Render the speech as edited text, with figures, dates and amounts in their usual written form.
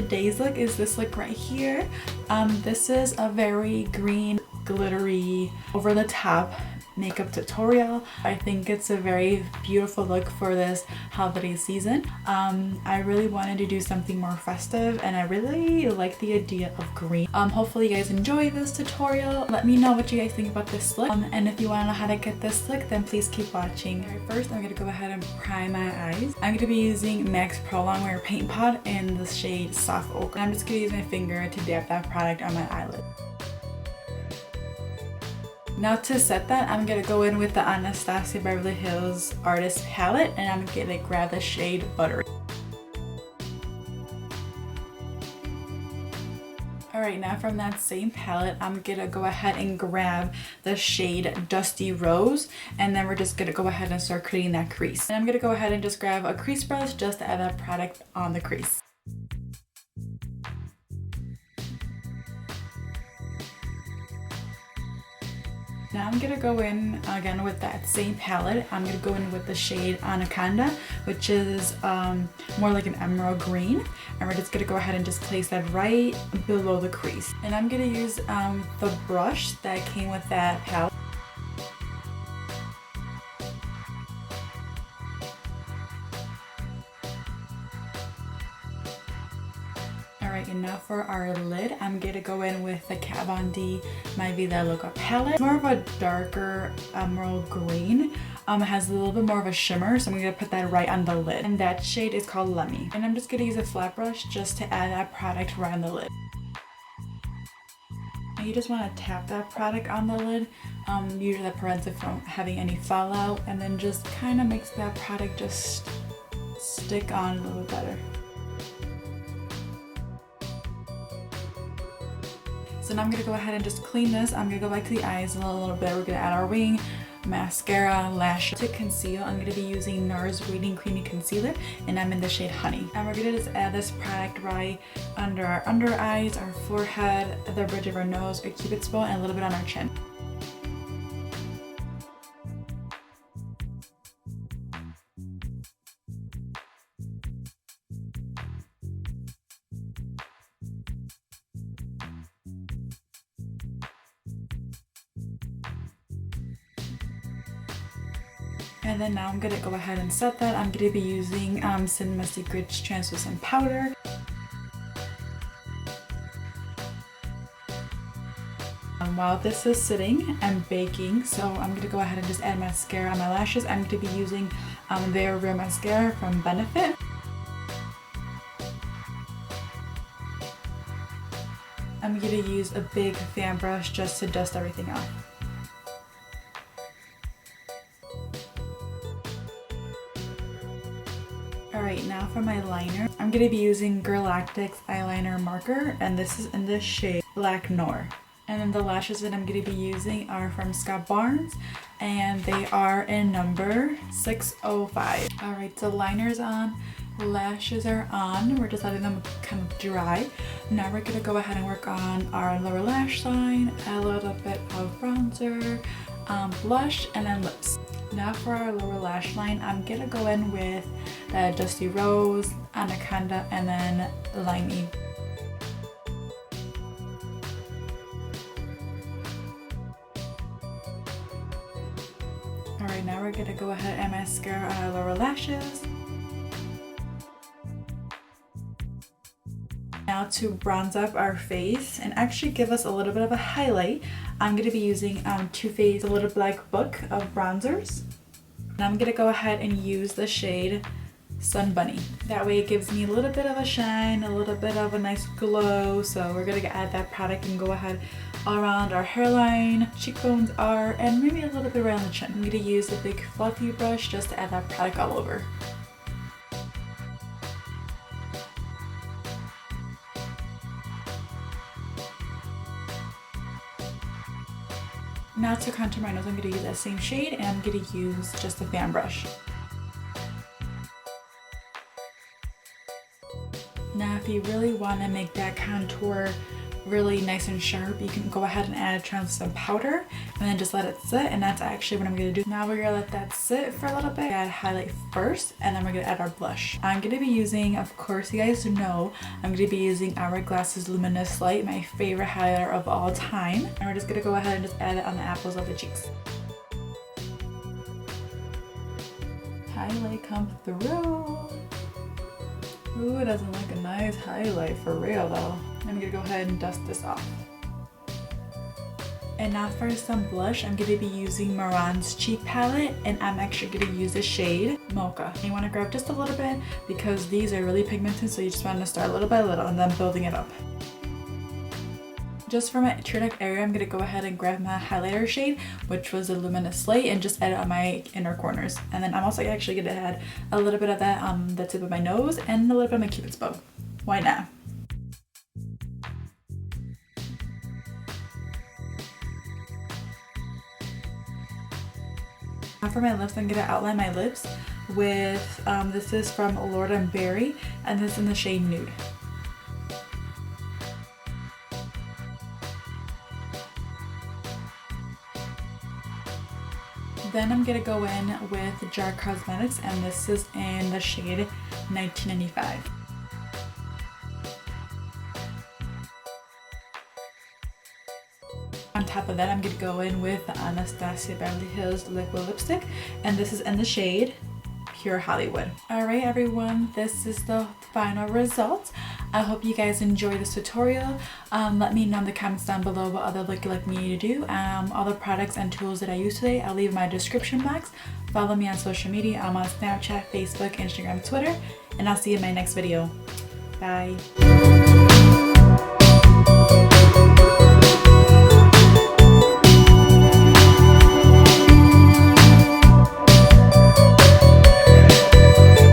today's look is this look right here. This is a very green, glittery, over the top makeup tutorial. I think it's a very beautiful look for this holiday season. I really wanted to do something more festive and I really like the idea of green. Hopefully you guys enjoy this tutorial. Let me know what you guys think about this look. And if you want to know how to get this look, then please keep watching. Alright, first I'm going to go ahead and prime my eyes. I'm going to be using MAC's Pro Longwear Paint Pot in the shade Soft Ochre. I'm just going to use my finger to dab that product on my eyelid. Now to set that, I'm going to go in with the Anastasia Beverly Hills Artist Palette and I'm going to grab the shade Buttery. Alright, now from that same palette, I'm going to go ahead and grab the shade Dusty Rose and then we're just going to go ahead and start creating that crease. And I'm going to go ahead and just grab a crease brush just to add that product on the crease. Now I'm going to go in again with that same palette. I'm going to go in with the shade Anaconda, which is more like an emerald green. And we're just going to go ahead and just place that right below the crease. And I'm going to use the brush that came with that palette. Alright, and now for our lid, I'm going to go in with the Kat Von D My Vida Loca palette. It's more of a darker emerald green. It has a little bit more of a shimmer, so I'm going to put that right on the lid. And that shade is called Lemmy. And I'm just going to use a flat brush just to add that product right on the lid. And you just want to tap that product on the lid. Usually that prevents it from having any fallout, and then just kind of makes that product just stick on a little bit better. So now I'm going to go ahead and just clean this. I'm going to go back to the eyes in a little bit. We're going to add our wing, mascara, lash. To conceal, I'm going to be using NARS Radiant Creamy Concealer and I'm in the shade Honey. And we're going to just add this product right under our under eyes, our forehead, the bridge of our nose, our cupid's bow, and a little bit on our chin. And then now I'm going to go ahead and set that. I'm going to be using Cinema Secrets Translucent Powder. While this is sitting and baking, so I'm going to go ahead and just add mascara on my lashes. I'm going to be using their Real Mascara from Benefit. I'm going to use a big fan brush just to dust everything off. Alright, now for my liner, I'm going to be using Galactic's eyeliner marker, and this is in the shade Black Noir. And then the lashes that I'm going to be using are from Scott Barnes, and they are in number 605. Alright, so liner's on, lashes are on. We're just letting them kind of dry. Now we're going to go ahead and work on our lower lash line, a little bit of bronzer, blush, and then lips. Now for our lower lash line, I'm going to go in with the Dusty Rose, Anaconda, and then Limey. Alright, now we're going to go ahead and mascara on our lower lashes. Now to bronze up our face and actually give us a little bit of a highlight, I'm going to be using Too Faced Little Black Book of bronzers. And I'm going to go ahead and use the shade Sun Bunny. That way it gives me a little bit of a shine, a little bit of a nice glow. So we're going to add that product and go ahead all around our hairline, cheekbones are, and maybe a little bit around the chin. I'm going to use a big fluffy brush just to add that product all over. Now to contour my nose, I'm going to use that same shade and I'm going to use just a fan brush. Now if you really want to make that contour really nice and sharp, you can go ahead and add translucent powder and then just let it sit, and that's actually what I'm going to do. Now we're going to let that sit for a little bit. Add highlight first, and then we're going to add our blush. I'm going to be using, of course you guys know, I'm going to be using Hourglass's Luminous Light, my favorite highlighter of all time. And we're just going to go ahead and just add it on the apples of the cheeks. Highlight come through. Ooh, it doesn't look a nice highlight for real though. I'm gonna go ahead and dust this off. And now for some blush, I'm going to be using Mehron-Cheek Palette, and I'm actually going to use the shade Mocha. You want to grab just a little bit because these are really pigmented, so you just want to start little by little and then building it up. Just for my tear duct area, I'm going to go ahead and grab my highlighter shade, which was the Luminous Light, and just add it on my inner corners. And then I'm also actually going to add a little bit of that on the tip of my nose and a little bit of my Cupid's bow. Why not? Now for my lips, I'm going to outline my lips with, this is from Lord & Berry, and this is in the shade Nude. Then I'm going to go in with Gerard Cosmetics, and this is in the shade 1995. On top of that, I'm going to go in with the Anastasia Beverly Hills liquid lipstick, and this is in the shade Pure Hollywood. Alright everyone, this is the final result. I hope you guys enjoyed this tutorial. Let me know in the comments down below what other look like me to do. All the products and tools that I use today, I'll leave in my description box. Follow me on social media. I'm on Snapchat, Facebook, Instagram, Twitter, and I'll see you in my next video. Bye.